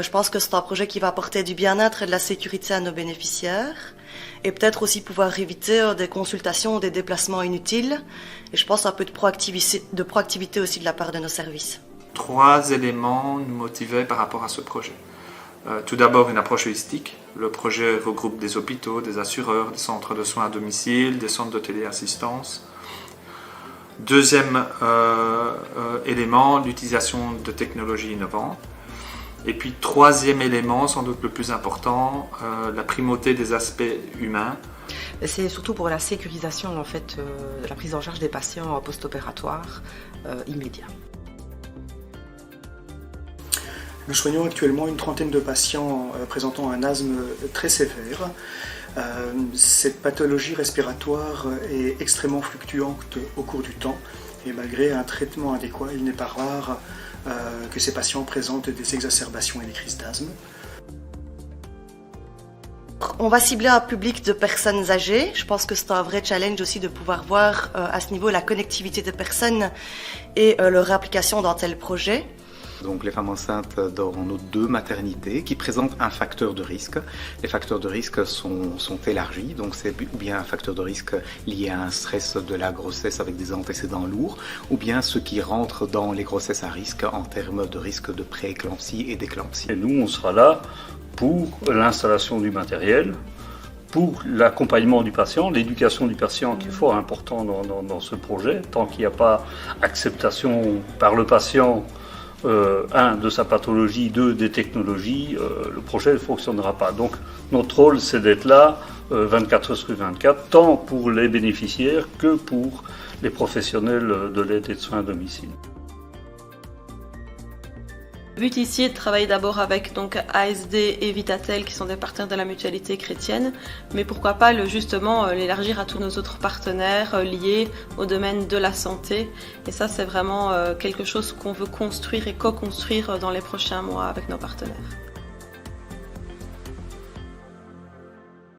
Je pense que c'est un projet qui va apporter du bien-être et de la sécurité à nos bénéficiaires et peut-être aussi pouvoir éviter des consultations ou des déplacements inutiles. Et je pense un peu de proactivité aussi de la part de nos services. 3 éléments nous motivaient par rapport à ce projet. Tout d'abord, une approche holistique. Le projet regroupe des hôpitaux, des assureurs, des centres de soins à domicile, des centres de téléassistance. Deuxième élément, l'utilisation de technologies innovantes. Et puis, troisième élément, sans doute le plus important, la primauté des aspects humains. C'est surtout pour la sécurisation en fait, de la prise en charge des patients post-opératoire immédiat. Nous soignons actuellement une trentaine de patients présentant un asthme très sévère. Cette pathologie respiratoire est extrêmement fluctuante au cours du temps et malgré un traitement adéquat, il n'est pas rare que ces patients présentent des exacerbations et des crises d'asthme. On va cibler un public de personnes âgées. Je pense que c'est un vrai challenge aussi de pouvoir voir à ce niveau la connectivité des personnes et leur implication dans tel projet. Donc les femmes enceintes dans nos 2 maternités qui présentent un facteur de risque. Les facteurs de risque sont élargis, donc c'est ou bien un facteur de risque lié à un stress de la grossesse avec des antécédents lourds, ou bien ceux qui rentrent dans les grossesses à risque en termes de risque de prééclampsie et d'éclampsie. Et nous, on sera là pour l'installation du matériel, pour l'accompagnement du patient, l'éducation du patient qui est fort important dans ce projet. Tant qu'il n'y a pas acceptation par le patient, 1, de sa pathologie, 2, des technologies, le projet ne fonctionnera pas. Donc notre rôle, c'est d'être là 24 heures sur 24, tant pour les bénéficiaires que pour les professionnels de l'aide et de soins à domicile. Le but ici est de travailler d'abord avec donc ASD et Vitatel qui sont des partenaires de la mutualité chrétienne, mais pourquoi pas justement l'élargir à tous nos autres partenaires liés au domaine de la santé. Et ça c'est vraiment quelque chose qu'on veut construire et co-construire dans les prochains mois avec nos partenaires.